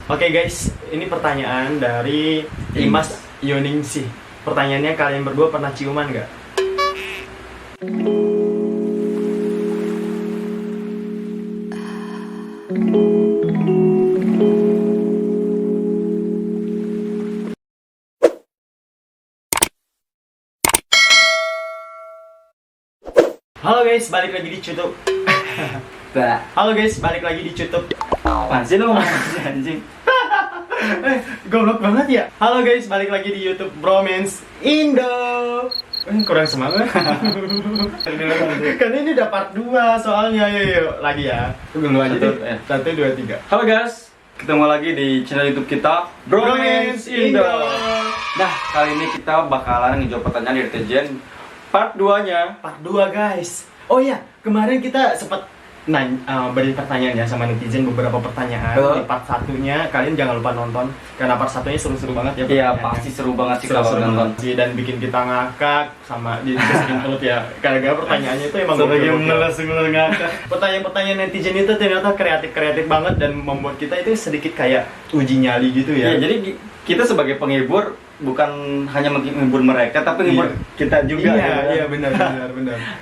Oke guys, ini pertanyaan dari Imas Yoningsih. Pertanyaannya, kalian berdua pernah ciuman nggak? Halo guys, balik lagi di YouTube. Halo guys, balik lagi di YouTube. Apaan sih lo anjing? Goblok banget ya. Halo guys, balik lagi di YouTube Bromance Indo. Kurang semangat. Kan ini udah part 2 soalnya. Yuk lagi ya. Tunggu aja deh. 1, 2, 3. Halo guys, ketemu lagi di channel YouTube kita Bromance Indo. Nah, kali ini kita bakalan ngejawab pertanyaan dari Tejen part 2-nya. Part 2 guys. Oh iya, kemarin kita sempat beri pertanyaan ya sama netizen, beberapa pertanyaan. Di part 1-nya kalian jangan lupa nonton karena part 1-nya seru-seru banget ya. Iya, pasti seru banget sih kalau nonton. Dan bikin kita ngakak sama dikeselin perut ya. Karena pertanyaannya itu emang ngakak. Pertanyaan-pertanyaan netizen itu ternyata kreatif banget dan membuat kita itu sedikit kayak uji nyali gitu ya. Iya, jadi kita sebagai penghibur bukan hanya menghibur mereka tapi menghibur kita juga. Iya, benar.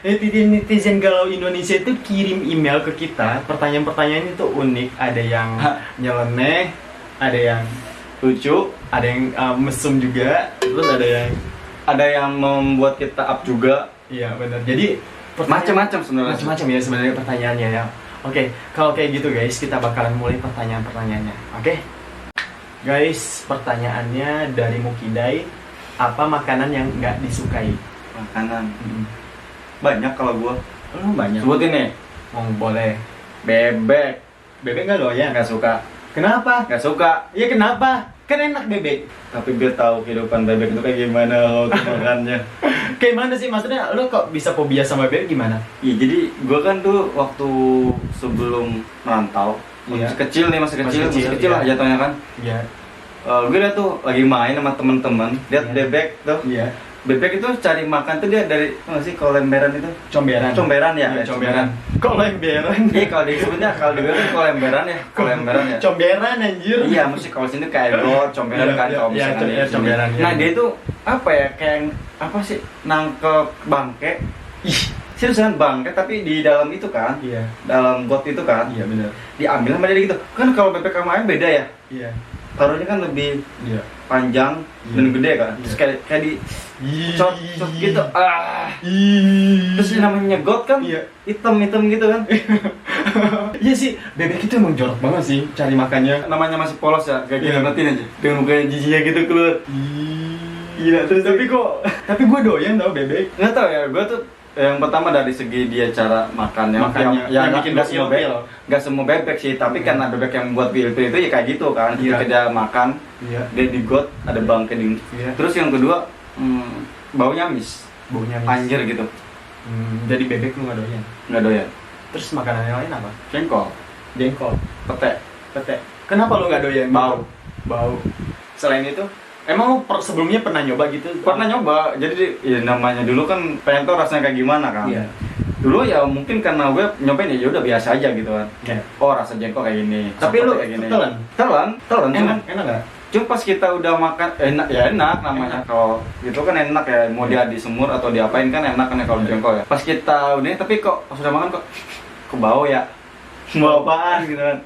Netizen galau Indonesia itu kirim email ke kita. Pertanyaan-pertanyaan itu unik, ada yang nyeleneh, ada yang Lucu, ada yang mesum juga, terus ada yang membuat kita up juga. Iya, benar. Jadi Macam-macam sebenarnya. Macam-macam ya sebenarnya pertanyaannya ya. Oke, kalau kayak gitu guys, kita bakalan mulai pertanyaan-pertanyaannya. Oke? Guys, pertanyaannya dari Mukidai. Apa makanan yang nggak disukai? Makanan. Banyak kalau gua. Banyak. Sebutin nih. Boleh. Bebek. Bebek nggak doyan? Nggak suka. Kenapa? Nggak suka. Iya kenapa? Kan enak bebek. Tapi biar tahu kehidupan bebek itu kayak gimana lo makannya. Kayak mana sih? Maksudnya lo kok bisa fobia sama bebek gimana? Iya, jadi gua kan tuh waktu sebelum merantau, Iya. masih kecil Masih kecil, lah iya. jatuhnya kan. Iya. Gue liat tuh lagi main sama temen-temen, lihat Iya. bebek tuh. Iya. Bebek itu cari makan tuh dia dari apa sih kolemberan itu? Comberan. Comberan ya? Iya, comberan. Kolemberan. Iya, kalau disebutnya kalau di gue kan kolemberan ya, kolemberan ya. Comberan anjir. Iya, mesti kalau sini kayak got, comberan kan kalau Iya, misalnya di sini. comberan. Nah, dia itu apa ya, kayak apa sih, nangkep bangke. Ih, Seriusan bangke tapi di dalam itu kan, iya. dalam got itu kan. Iya benar. Diambil sama dia gitu. Kan kalau bebek sama ayam beda ya. Iya. Taruhnya kan lebih Iya. panjang dan gede kan. Terus kayak di cot gitu. Terus yang namanya got kan Iya. hitam gitu kan. Iya sih, bebek itu emang jorok banget sih cari makannya. Namanya masih polos ya, kayak Iya. gini nantiin aja. Dengan mukanya jijinya gitu keluar. Gila, terus tapi gue doyan tau bebek. Nggak tahu ya, gue tuh yang pertama dari segi dia cara makannya, Makannya, yang bikin nggak semua ilfil. nggak semua bebek sih, tapi karena bebek yang buat ilfil itu ya kayak gitu kan. Iya. Ketika dia makan, Iya. dia di got ada bangke di. Iya. Terus yang kedua, baunya amis, Baunya anjir gitu, jadi bebek lu nggak doyan. nggak doyan. Terus makanan yang lain apa? Jengkol, Jengkol, pete, pete. Kenapa lu nggak doyan? Bau. Selain itu, emang lu sebelumnya pernah nyoba gitu? pernah nyoba. Jadi ya namanya dulu kan pengen tau rasanya kayak gimana kan. Iya. Dulu ya mungkin karena gue nyobain ya udah biasa aja gitu kan. Iya. Oh, rasa jengkol kayak gini. Tapi lu kayak gini. telan? Telan. Enak nggak? Cuma pas kita udah makan enak namanya. Kalau gitu kan enak ya, mau dia dijemur atau diapain kan enak kan ya kalau jengkol ya. Pas kita udah tapi kok pas udah makan kok kebau ya. Mau apaan gitu kan.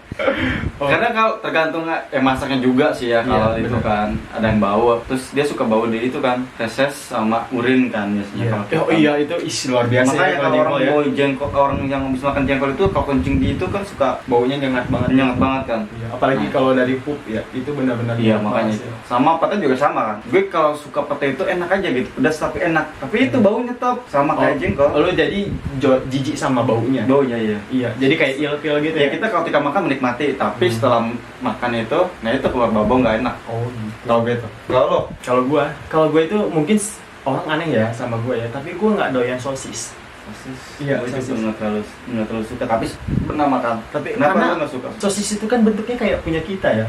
Karena kalau tergantung masaknya juga sih ya kalau Iya, itu bener. kan ada yang bau. Terus dia suka bau di itu kan, feses sama urin kan biasanya kalau kita. Oh iya, itu luar biasa. Makanya ya kalau orang jengkol ya. bau jengkol, orang yang habis makan jengkol itu kalau kencing di itu kan suka Baunya nyengat banget. nyengat banget kan. Iya, apalagi kalau dari pup ya, itu benar-benar Iya, nyengat makanya banget itu. sih. Sama pete juga sama kan. Gue kalau suka pete itu enak aja gitu, pedas tapi enak. Tapi itu baunya top sama kayak jengkol. Lu jadi jijik sama baunya. Baunya iya. Iya, jadi kayak ilfil gitu Ya ya. kita kalau ketika makan menikmati, tapi setelah makan itu, nah itu keluar bau nggak enak. Oh gitu. Tau gitu. Kalau Kalau gua itu mungkin orang aneh ya sama gua ya, tapi gua nggak doyan sosis. Iya, gue sosis. juga nggak terlalu suka, tapi pernah makan. Tapi Kenapa karena lu nggak suka? sosis itu kan bentuknya kayak punya kita ya.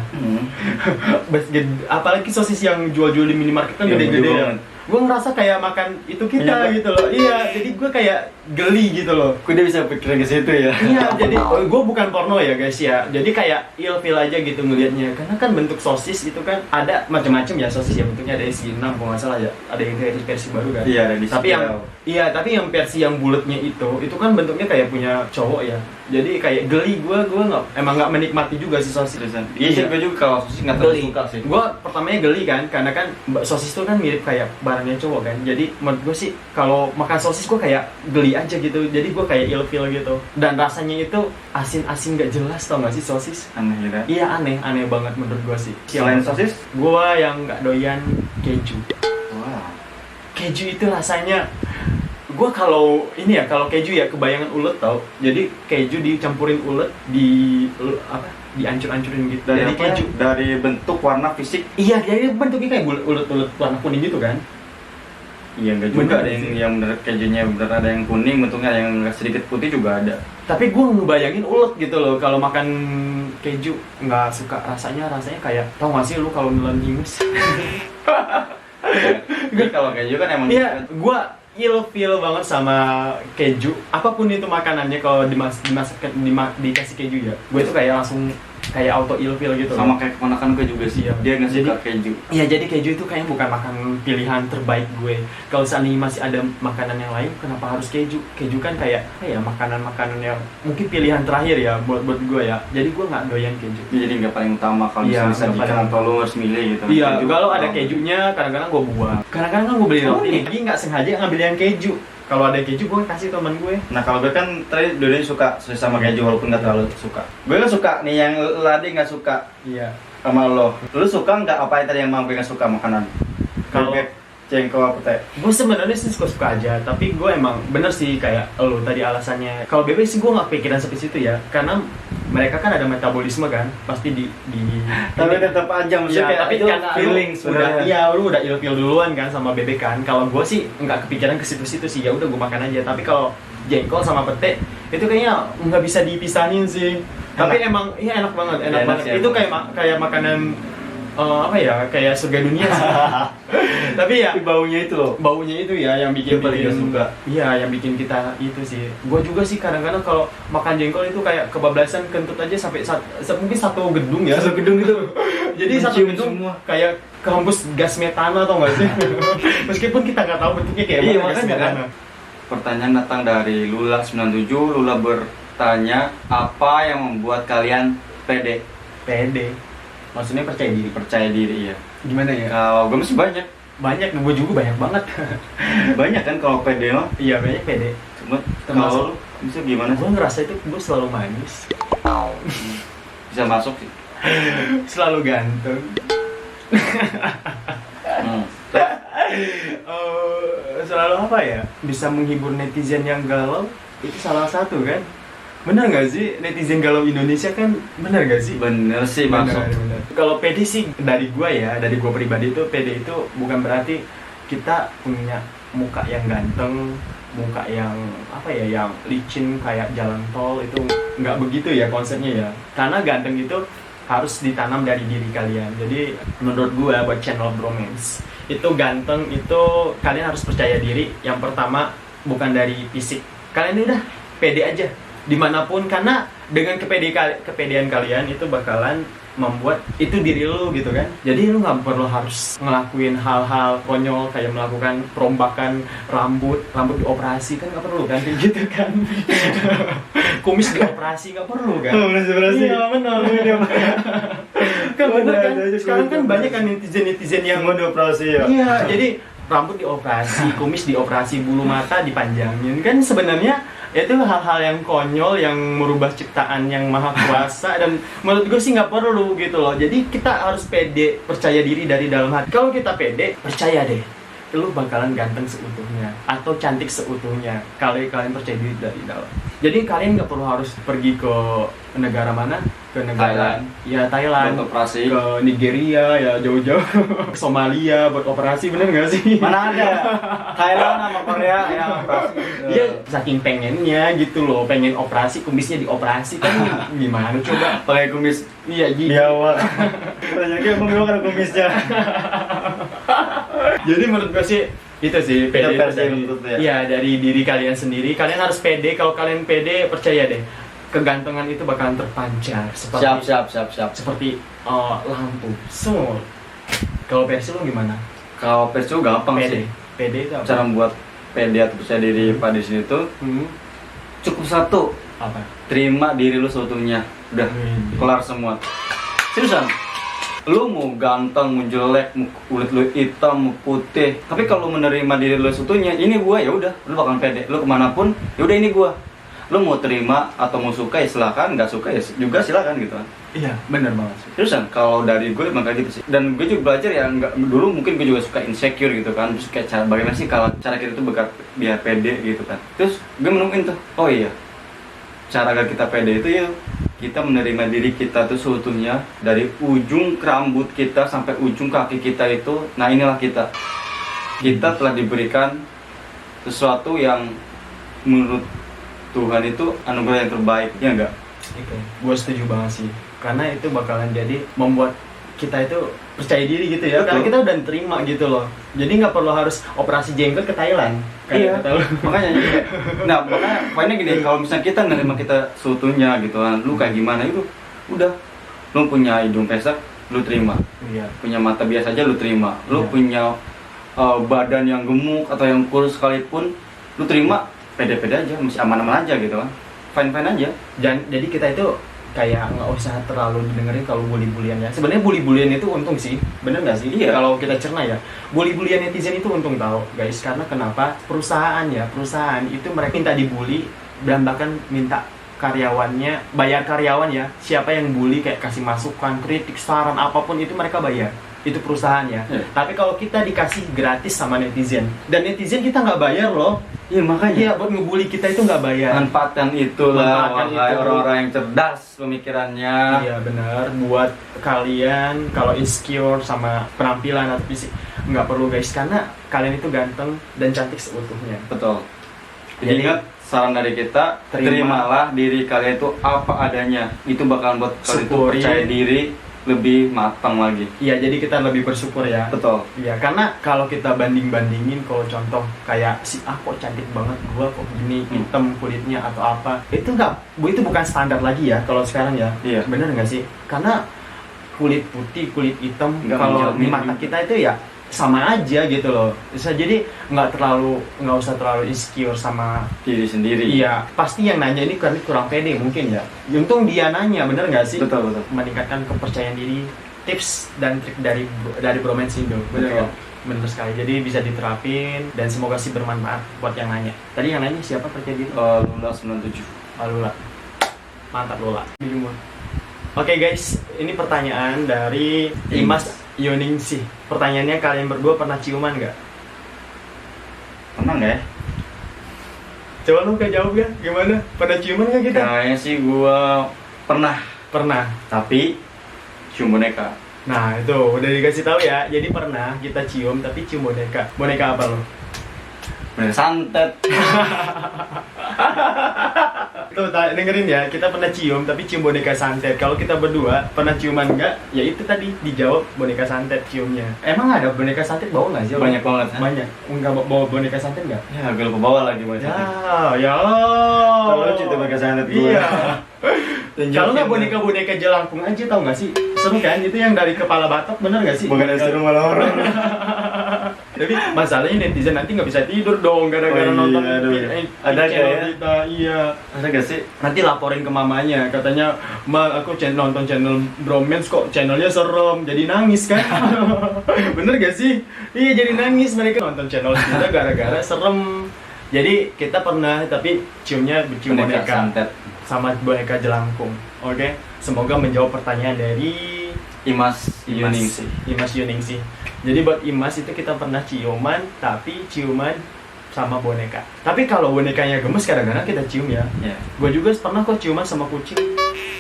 Apalagi sosis yang jual-jual di minimarket kan Iya, gede-gede gede ya. banget. gue ngerasa kayak makan itu kita Iya, gitu loh. Iya, jadi gue kayak geli gitu loh. Kok dia bisa pikiran ke situ ya? Iya, jadi gue bukan porno ya guys ya. Jadi kayak ilfil aja gitu ngelihatnya. Karena kan bentuk sosis itu kan ada macam-macam ya sosis ya, bentuknya ada isi 6 kalau nggak salah ya. Ada yang versi baru kan. Iya, ada di Tapi yang tapi yang versi yang bulatnya itu kan bentuknya kayak punya cowok ya. Jadi kayak geli gue nggak menikmati juga si sosis. Iya sih, gue juga kalau sosis nggak terlalu Geli. suka sih. Gue pertamanya geli kan, karena kan sosis itu kan mirip kayak barangnya cowok kan. Jadi menurut gue sih kalau makan sosis gue kayak geli aja gitu. Jadi gue kayak ilfil gitu. Dan rasanya itu asin-asin gak jelas, tau gak sih sosis? Aneh gitu. Iya aneh banget menurut gue sih. Selain sosis, gue yang nggak doyan keju. wah, Keju itu rasanya, gue kalau ini ya, kalau keju ya kebayangan ulet tau. Jadi keju dicampurin ulet diancur-ancurin gitu. dari Jadi apa ya? keju. Dari bentuk, warna, fisik. Iya, jadi bentuknya kayak ulet-ulet warna kuning gitu kan. Iya, enggak juga Bener ada sih. yang bener kejunya bener, ada yang kuning bentuknya, yang sedikit putih juga ada. Tapi gue ngebayangin ulet gitu loh kalau makan keju, nggak suka rasanya kayak, tau gak sih lu kalau nelen ingus? Jadi kalau keju kan emang Iya, gue ilfeel banget sama keju. Apapun itu makanannya kalau dikasih keju ya, gue itu kayak langsung kayak auto ilfeel gitu. sama kayak keponakan gue juga sih. Iya. Dia nggak suka Jadi- keju. Iya, jadi keju itu kayaknya bukan makan pilihan terbaik gue. Kalau seandainya masih ada makanan yang lain, kenapa harus keju? Keju kan kayak makanan-makanan yang mungkin pilihan terakhir ya buat gue ya. Jadi gue nggak doyan keju. Jadi nggak paling utama kalau Iya, bisa nggak disajikan paling- atau lu harus milih gitu. Iya, Keju, kalau ada oh. kejunya kadang-kadang gue buang. Kadang-kadang kan gue beli roti nih, jadi nggak sengaja ngambil yang keju. Kalau ada keju gue kasih teman gue. Nah kalau gue kan tadi dulu suka sama keju walaupun nggak terlalu suka. Gue kan suka nih, yang Ladi nggak suka Iya. sama lo. Lu suka nggak apa yang tadi yang mau gue nggak suka makanan? Kalau- Bebek, jengkol, apa teh? Gue sebenarnya sih suka aja, tapi gue emang bener sih kayak lo tadi alasannya. Kalau bebek sih gue nggak pikiran sampai situ ya, karena mereka kan ada metabolisme kan, pasti di Tapi tetap aja maksudnya Iya, kayak tapi itu karena feeling udah, sebenarnya. iya lu udah ilfil duluan kan sama bebek kan. Kalau gue sih nggak kepikiran ke situ-situ sih, ya udah gue makan aja. Tapi kalau jengkol sama pete itu kayaknya nggak bisa dipisahin sih. Tapi emang iya enak banget, enak Enak banget. sih, Itu emang. kayak makanan apa ya, kayak surga dunia sih. Tapi ya Tapi baunya itu loh. baunya itu ya yang bikin Itu paling gak suka. Iya, yang bikin kita itu sih. Gue juga sih kadang-kadang kalau makan jengkol itu kayak kebablasan kentut aja sampai mungkin satu gedung ya. Satu gedung itu. Jadi satu Mencium gedung semua. kayak kehembus gas metana atau nggak sih? Meskipun kita nggak tahu bentuknya kayak Iya, mana gas makanya kan. metana. Pertanyaan datang dari Lula97. Lula bertanya, apa yang membuat kalian pede? Pede. Maksudnya percaya diri. Percaya diri ya. Gimana ya? Kalau gue masih banyak. Banyak, gue juga banyak banget. Banyak kan kalau pede mah. Iya, banyak pede. Cuma Termasuk- kalau lu bisa gimana sih? Gue ngerasa itu gue selalu manis, Bisa masuk sih. selalu ganteng. Hmm. Selalu apa ya, bisa menghibur netizen yang galau, itu salah satu kan. Bener nggak sih, netizen galau Indonesia kan, bener nggak sih? Bener sih masuk. Bener. Kalau pede sih dari gua ya, dari gua pribadi itu pede itu bukan berarti kita punya muka yang ganteng, muka yang apa ya, yang licin kayak jalan tol, itu nggak begitu ya konsepnya ya. Karena ganteng itu harus ditanam dari diri kalian. Jadi menurut gua buat channel Bromance itu ganteng itu kalian harus percaya diri. Yang pertama bukan dari fisik. Kalian udah pede aja dimanapun, karena dengan kepedean kalian itu bakalan membuat itu diri lu gitu kan. Jadi lu nggak perlu harus ngelakuin hal-hal konyol kayak melakukan perombakan rambut dioperasi, kan nggak perlu kan kayak gitu kan. Kumis dioperasi nggak perlu kan. Iya benar. Kan bener kan. Sekarang kan banyak kan netizen yang Mau dioperasi ya? iya, jadi rambut dioperasi, kumis dioperasi, bulu mata dipanjangin. Kan sebenarnya itu hal-hal yang konyol yang merubah ciptaan yang maha kuasa, dan menurut gue sih nggak perlu gitu loh. Jadi kita harus pede, percaya diri dari dalam hati. Kalau kita pede, percaya deh, lu bakalan ganteng seutuhnya atau cantik seutuhnya kalau kalian percaya diri dari dalam. Jadi kalian nggak perlu harus pergi ke negara mana, ke negara Thailand, Buat operasi. ke Nigeria ya, jauh-jauh ke Somalia buat operasi, bener nggak sih? Mana ada Thailand sama Korea yang operasi? Iya, saking pengennya gitu loh, pengen operasi, kumisnya dioperasi kan gimana coba? Pakai kumis Iya, di awal. Banyak yang ngomong kan kumisnya. Jadi menurut gue sih itu sih pede itu versi dari, menurut lu ya? iya dari diri kalian sendiri. Kalian harus pede. Kalau kalian pede, percaya deh, kegantengan itu bakalan terpancar seperti Siap. seperti lampu. So, kalau versi lu gimana? Kalau versi lu gampang Pede. sih. Pede itu apa? Cara membuat pede atau percaya diri pada di sini tuh Hmm, cukup satu, apa? terima diri lu seutuhnya. Udah kelar semua. Seriusan. Lu mau ganteng, mau jelek, mau kulit lu hitam, mau putih, tapi kalau menerima diri lu seutuhnya, ini gua, ya udah, lu bakalan pede. Lu kemanapun, ya udah ini gua. Lu mau terima atau mau suka ya silakan, nggak suka ya juga silakan gitu kan. Iya, benar banget sih. Terusan kalau dari gue makanya gitu sih. Dan gue juga belajar ya, nggak dulu mungkin gue juga suka insecure gitu kan. Terus kayak cara bagaimana sih kalau cara kita tuh biar pede gitu kan. Terus gue menemukan tuh, oh iya, cara agar kita pede itu ya kita menerima diri kita tuh seutuhnya, dari ujung rambut kita sampai ujung kaki kita itu. Nah inilah kita telah diberikan sesuatu yang menurut Tuhan itu anugerah yang terbaik, ya enggak? Oke, gue setuju banget sih. Karena itu bakalan jadi membuat kita itu percaya diri gitu ya. Betul. Karena kita udah terima gitu loh. Jadi nggak perlu harus operasi jenggot ke Thailand. Iya. Kata lu. Makanya jadi kayak, nah makanya poinnya gini, kalau misalnya kita nerima kita seutuhnya gitu kan, lu kayak gimana itu udah, lu punya hidung pesek lu terima, Iya. punya mata biasa aja lu terima, lu Iya. punya badan yang gemuk atau yang kurus sekalipun lu terima, pede-pede aja, masih aman-aman aja gitu kan, fine-fine aja. Jadi kita itu kayak nggak usah terlalu dengerin kalau bully-bulian ya. Sebenarnya bully-bulian itu untung sih, bener nggak sih? Iya. Kalau kita cerna ya, bully-bulian netizen itu untung tahu, guys. Karena kenapa? Perusahaan itu mereka minta dibully dan bahkan minta karyawannya, bayar karyawan ya. Siapa yang bully kayak kasih masukan, kritik, saran apapun itu mereka bayar. Itu perusahaan ya. Iya. Tapi kalau kita dikasih gratis sama netizen, dan netizen kita nggak bayar loh. Iya makanya. Iya, buat ngebully kita itu nggak bayar. Manfaatkan itulah, Manfaatkan wahai itu. orang-orang yang cerdas pemikirannya. Iya benar, buat kalian kalau insecure sama penampilan atau fisik nggak perlu guys, karena kalian itu ganteng dan cantik seutuhnya. Betul. Jadi Jadi, ingat saran dari kita, terimalah diri kalian itu apa adanya. Itu bakal buat kalian itu Syukuri. percaya diri lebih matang lagi. Iya, jadi kita lebih bersyukur ya. Betul. Iya, karena kalau kita banding-bandingin, kalau contoh kayak si A kok cantik banget, gua kok gini, hitam kulitnya atau apa, itu bukan standar lagi ya kalau sekarang ya. Iya. Bener nggak sih? Karena kulit putih, kulit hitam, Nggak kalau di menjamin mata juga. kita itu ya sama aja gitu loh. Bisa jadi nggak usah terlalu insecure sama. Diri sendiri. Iya, pasti yang nanya ini karena kurang pede mungkin ya. Untung dia nanya, bener nggak sih? Betul. Meningkatkan kepercayaan diri, tips dan trik dari Bromance Indo, bener Betul. kan? Bener sekali. Jadi bisa diterapin dan semoga sih bermanfaat buat yang nanya. Tadi yang nanya siapa percaya diri? Lula 97. Lula. Mantap Lula. Oke guys, ini pertanyaan dari Imas Yoningsih. Pertanyaannya, kalian berdua pernah ciuman nggak? Pernah nggak ya? Coba lu jawab ya, gimana? Pernah ciuman nggak kita? Kayaknya sih gua pernah, Pernah. tapi cium boneka. Nah itu udah dikasih tahu ya. Jadi pernah kita cium tapi cium boneka. Boneka apa lo? Boneka santet. Tuh dengerin ya, kita pernah cium tapi cium boneka santet. Kalau kita berdua pernah ciuman enggak? Ya itu tadi dijawab boneka santet ciumnya. Emang ada boneka santet bawa nggak sih? Banyak banget. Kan? Banyak. Enggak bawa boneka santet nggak? Ya, gue lupa bawa lagi boneka santet. Ya. Lucu tuh boneka santet gue. Iya. Kalau nggak boneka-boneka jelangkung aja, tau nggak sih? Seru kan? Itu yang dari kepala batok, bener nggak sih? Bukan dari rumah orang. Tapi masalahnya netizen nanti nggak bisa tidur dong gara-gara Oh iya, nonton aduh. Ada channel nggak ya? kita. Iya. Ada gak sih? Nanti laporin ke mamanya, katanya, "Ma, aku nonton channel Bromance kok channelnya serem." Jadi nangis kan? Bener gak sih? Iya, jadi nangis mereka nonton channel kita gara-gara serem. Jadi kita pernah, tapi cium boneka santet. sama boneka jelangkung. Oke, semoga menjawab pertanyaan dari Imas Yuningsih. Imas Yuningsih. Jadi buat Imas itu kita pernah ciuman, tapi ciuman sama boneka. Tapi kalau bonekanya gemes kadang-kadang kita cium ya. Ya. Gue juga pernah kok ciuman sama kucing.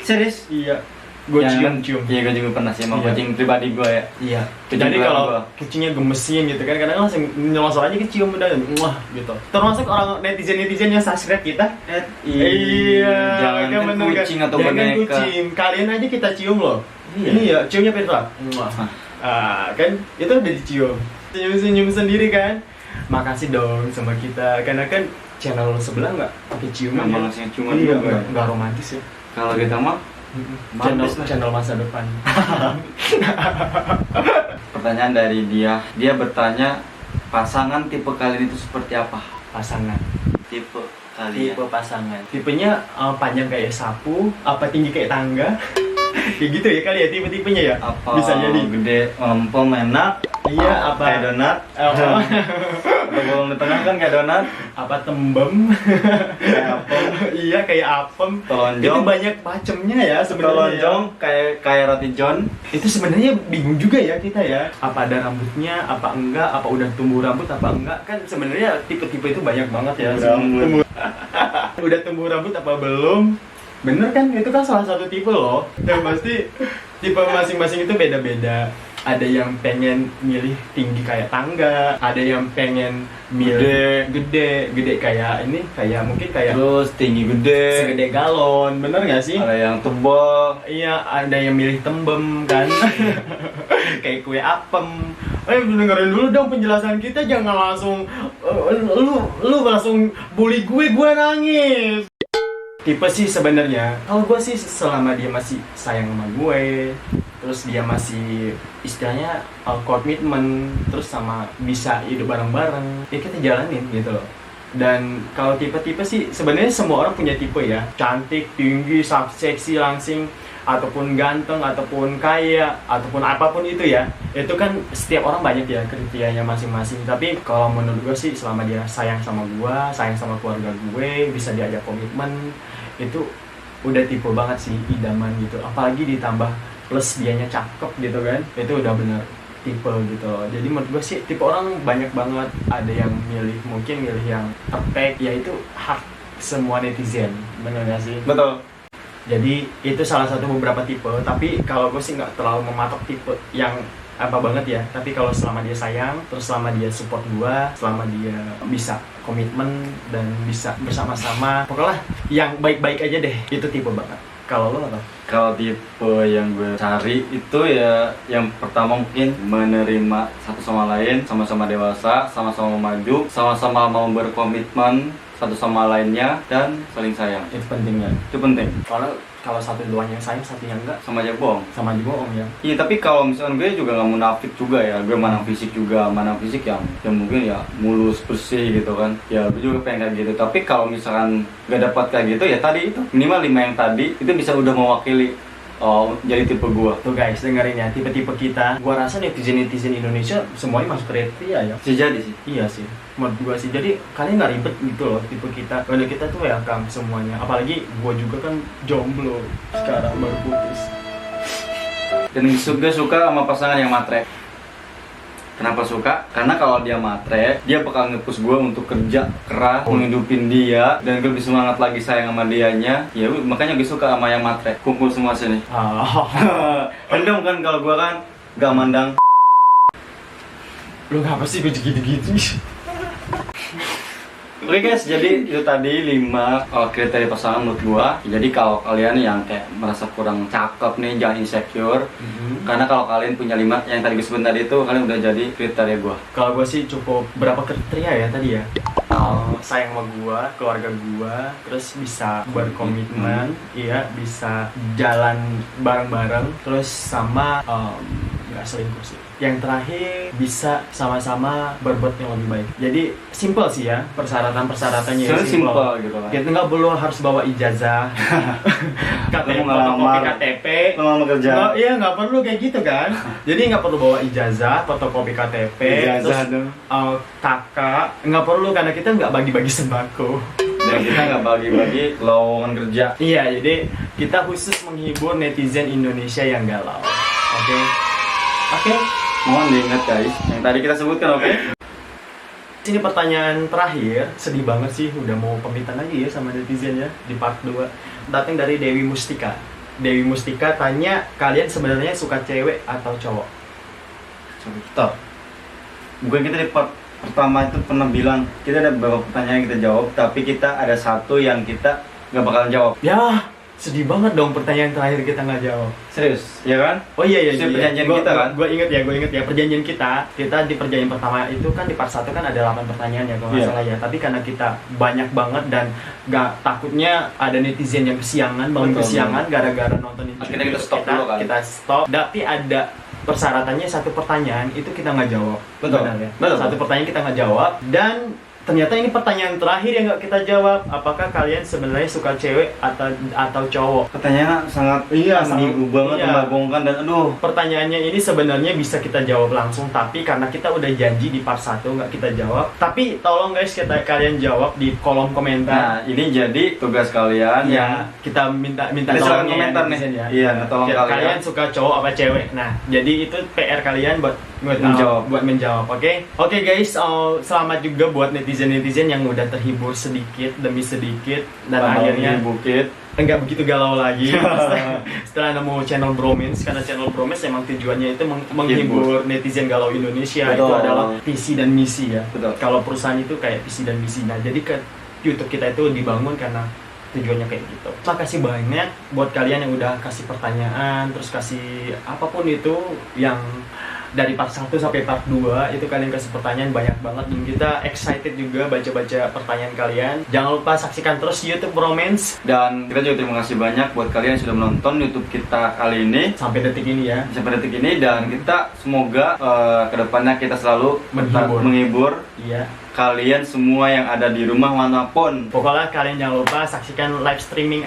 Serius? Iya. Gue cium. Iya, gue juga pernah sih sama Iya. kucing pribadi gue ya. Iya. Kucing Jadi gue kalau gua. kucingnya gemesin gitu kan, kadang langsung nyelosor aja kecium udah, wah gitu. Termasuk orang netizen yang subscribe kita. Iya. Jangan kan bener kan? kucing atau Jangan boneka. kucing. Kalian aja kita cium loh. Iya. Ini ya ciumnya Petra. Wah. Kan itu udah dicium. Senyum-senyum sendiri kan. Makasih dong sama kita. Karena kan channel sebelah nggak pakai ciuman ya. Malasnya cuma Iya, juga. nggak romantis ya. Kalau kita mah Channel, mampus lah. channel masa depan. Pertanyaan dari dia bertanya, pasangan tipe kalian itu seperti apa? Pasangan. Tipe kalian. Tipe pasangan. Tipenya panjang kayak sapu, apa tinggi kayak tangga. Kayak gitu ya kali ya tipe-tipenya ya. Apa Bisa jadi. gede, lempem, enak? Iya, apa kayak donat? Oh. Atau bolong di tengah kan kayak donat? Apa tembem. Kayak apem? Iya kayak apem. Telonjong? Itu banyak macemnya ya sebenarnya. Telonjong kayak roti john? Itu sebenarnya bingung juga ya kita ya. Apa ada rambutnya, apa enggak, apa udah tumbuh rambut apa enggak. Kan sebenarnya tipe-tipe itu banyak banget ya. Rambut. Udah tumbuh rambut apa belum? Bener kan? Itu kan salah satu tipe loh. Dan pasti tipe masing-masing itu beda-beda. Ada yang pengen milih tinggi kayak tangga, ada yang pengen milih gede kayak ini, kayak mungkin kayak Terus tinggi gede, segede galon, bener nggak sih? ada yang tebal. Iya, ada yang milih tembem kan, kayak kue apem. Dengerin dulu dong penjelasan kita, jangan langsung lu langsung bully gue nangis. Tipe sih sebenarnya, kalau gue sih selama dia masih sayang sama gue, terus dia masih istilahnya komitmen, terus sama bisa hidup bareng-bareng, ya kita jalanin gitu loh. Dan kalau tipe-tipe sih sebenarnya semua orang punya tipe ya, cantik, tinggi, seksi, langsing, ataupun ganteng, ataupun kaya, ataupun apapun itu ya, itu kan setiap orang banyak ya kriterianya masing-masing. Tapi kalau menurut gue sih selama dia sayang sama gue, sayang sama keluarga gue, bisa diajak komitmen, itu udah tipe banget sih, idaman gitu. Apalagi ditambah plus dianya cakep gitu kan, itu udah bener tipe gitu loh. Jadi menurut gue sih tipe orang banyak banget. Ada yang mungkin milih yang perfect, ya itu hak semua netizen, bener gak sih? Betul. Jadi itu salah satu beberapa tipe. Tapi kalau gue sih nggak terlalu mematok tipe yang apa banget ya. Tapi kalau selama dia sayang, terus selama dia support gue, selama dia bisa komitmen dan bisa bersama-sama, pokoknya yang baik-baik aja deh, itu tipe banget. Kalau lo apa? Kalau tipe yang gue cari itu ya yang pertama mungkin menerima satu sama lain, sama-sama dewasa, sama-sama maju, sama-sama mau berkomitmen satu sama lainnya, dan saling sayang. Itu penting ya. Itu penting. Kalau satu duanya yang sayang, satunya enggak, Sama aja bohong. sama aja bohong ya. Iya, tapi kalau misalkan gue juga nggak munafik juga ya, gue manang fisik juga, manang fisik yang mungkin ya mulus bersih gitu kan, ya gue juga pengen kayak gitu. Tapi kalau misalkan gak dapat kayak gitu, ya tadi itu minimal 5 yang tadi itu bisa udah mewakili jadi tipe gue. Tuh guys, dengerin ya, tipe-tipe kita. Gua rasa netizen-netizen Indonesia semuanya masuk kriteria ya. Bisa jadi sih. Iya sih, menurut gua sih. Jadi kalian nggak ribet gitu loh tipe kita. Kalau kita tuh welcome semuanya. Apalagi gua juga kan jomblo sekarang baru putus. Dan gue suka sama pasangan yang matre. Kenapa suka? Karena kalau dia matre, dia bakal nge-push gue untuk kerja keras, menghidupin dia, dan gue lebih semangat lagi sayang sama dianya. Ya makanya gue suka sama yang matre. Kumpul semua sini. Rendam kan kalau gue kan gak mandang. Lu ngapa sih gue gitu-gitu? Oke guys, jadi itu tadi 5 kriteria pasangan menurut gua. Jadi kalau kalian yang kayak merasa kurang cakep nih, jangan insecure. Karena kalau kalian punya 5 yang tadi gue sebut tadi itu, kalian udah jadi kriteria gua. Kalau gua sih cukup berapa kriteria ya tadi ya? Sayang sama gua, keluarga gua, terus bisa berkomitmen, iya, bisa jalan bareng-bareng, terus sama nggak selingkuh sih. Yang terakhir bisa sama-sama berbuat yang lebih baik. Jadi simple sih ya persyaratan-persyaratannya ya, Simple gitu kan. Kita nggak perlu harus bawa ijazah, KTP, fotokopi KTP. Lama kerja. Iya nggak perlu kayak gitu kan. Jadi nggak perlu bawa ijazah, fotokopi KTP, Ijazah terus dong. kakak nggak perlu karena kita nggak bagi-bagi sembako. Dan kita nggak bagi-bagi lowongan kerja. Iya, jadi kita khusus menghibur netizen Indonesia yang galau. Oke. Mohon diingat guys, yang tadi kita sebutkan, oke? Ini pertanyaan terakhir, sedih banget sih, udah mau pamitan lagi ya sama netizen ya di part 2. Datang dari Dewi Mustika. Dewi Mustika tanya, kalian sebenarnya suka cewek atau cowok? Stop. Bukan kita di part pertama itu pernah bilang kita ada beberapa pertanyaan yang kita jawab, tapi kita ada satu yang kita nggak bakalan jawab. Ya, sedih banget dong pertanyaan terakhir kita nggak jawab. Serius, ya kan? Oh iya Itu perjanjian kita kan? Gue inget ya perjanjian kita. Kita di perjanjian pertama itu kan di part 1 kan ada 8 pertanyaan ya kalau nggak Iya. salah ya. Tapi karena kita banyak banget dan nggak takutnya ada netizen yang kesiangan, bangun Betul. kesiangan gara-gara nonton itu. Akhirnya kita stop dulu kan? Kita stop. Tapi ada persyaratannya, satu pertanyaan itu kita nggak jawab. Betul. Benar ya? Betul. Satu pertanyaan kita nggak jawab dan ternyata ini pertanyaan terakhir yang nggak kita jawab. Apakah kalian sebenarnya suka cewek atau cowok? Pertanyaannya sangat Iya, ambigu banget, iya. membagongkan dan aduh. Pertanyaannya ini sebenarnya bisa kita jawab langsung, tapi karena kita udah janji di part 1 nggak kita jawab. Tapi tolong guys, kalian jawab di kolom komentar. Nah, ini jadi tugas kalian Ya, kita minta Ini silakan tolongnya komentar netizen nih. ya. Iya, tolong kalian. suka cowok apa cewek. Nah, jadi itu PR kalian buat menjawab. Oke guys, selamat juga buat netizen yang udah terhibur sedikit demi sedikit dan akhirnya bukit. enggak begitu galau lagi setelah nemu channel Bromance, karena channel Bromance emang tujuannya itu menghibur netizen galau Indonesia. Betul. Itu adalah visi dan misi ya. Betul. Kalau perusahaan itu kayak visi dan misi. Nah, jadi ke YouTube kita itu dibangun karena tujuannya kayak gitu. Terima kasih banyak buat kalian yang udah kasih pertanyaan, terus kasih apapun itu yang dari part 1 sampai part 2 itu kalian kasih pertanyaan banyak banget dan kita excited juga baca-baca pertanyaan kalian. Jangan lupa saksikan terus YouTube Bromance Dan kita juga terima kasih banyak buat kalian yang sudah menonton YouTube kita kali ini sampai detik ini ya. sampai detik ini, dan kita semoga kedepannya kita selalu menghibur Iya. kalian semua yang ada di rumah manapun. Pokoknya kalian jangan lupa saksikan live streaming.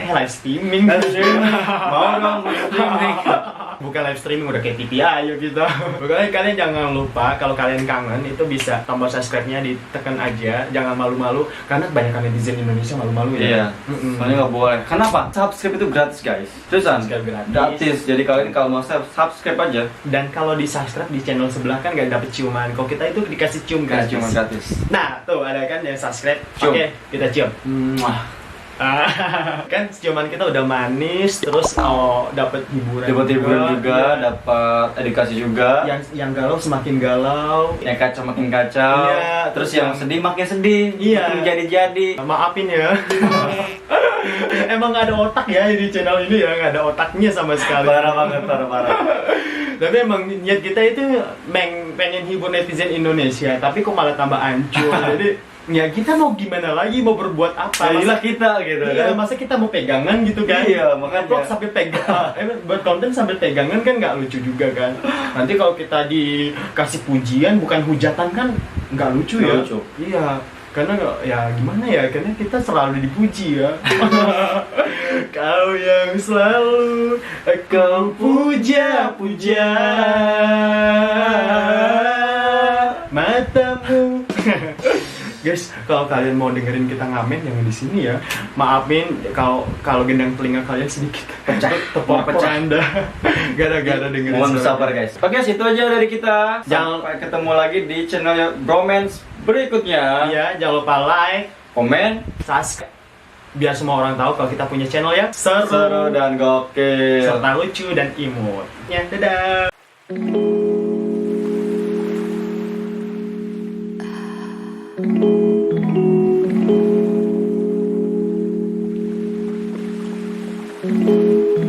Mau dong streaming. Bukan live streaming, udah kayak TV ayo gitu. Pokoknya kalian jangan lupa kalau kalian kangen itu bisa tombol subscribe-nya ditekan aja. Jangan malu-malu karena kebanyakan netizen Indonesia malu-malu ya. Iya. Soalnya nggak boleh. Kenapa? Subscribe itu gratis guys. Terusan. Subscribe gratis. Gratis. Jadi kalian kalau mau subscribe aja. Dan kalau di subscribe di channel sebelah kan nggak dapet ciuman. Kalau kita itu dikasih cium Guys, gratis. cuma gratis. Nah, tuh ada kan yang subscribe. Cium. Oke, kita cium. Kan ciuman kita udah manis, terus dapat hiburan. Dapat hiburan juga, Iya. dapat edukasi juga. Yang galau semakin galau. Yang kacau makin kacau. Iya, Terus terus yang yang- sedih makin sedih. Iya. Makin jadi-jadi. Maafin ya. Emang nggak ada otak ya di channel ini ya, nggak ada otaknya sama sekali. Parah banget, parah. Tapi emang niat kita itu pengen hibur netizen Indonesia, tapi kok malah tambah hancur. Jadi ya kita mau gimana lagi, mau berbuat apa? Inilah kita gitu Iya, kan. masa kita mau pegangan gitu kan? Iya, makanya. Vlog sambil pegang, buat konten sambil pegangan kan nggak lucu juga kan? Nanti kalau kita dikasih pujian bukan hujatan kan nggak lucu Nggak ya? lucu. Iya, karena ya gimana ya? Karena kita selalu dipuji ya. Kau yang selalu kau puja-puja matamu. Guys, kalau kalian mau dengerin kita ngamen jangan di sini ya. Maafin kalau gendang telinga kalian sedikit tepok bercanda gara-gara dengerin Mohon suara. bersabar guys. Oke, situ aja dari kita. Jangan- Sampai ketemu lagi di channel Bromance berikutnya. Iya, jangan lupa like, Komen, subscribe biar semua orang tahu kalau kita punya channel yang seru dan gokil. serta lucu dan imut. Ya, dadah. Thank you.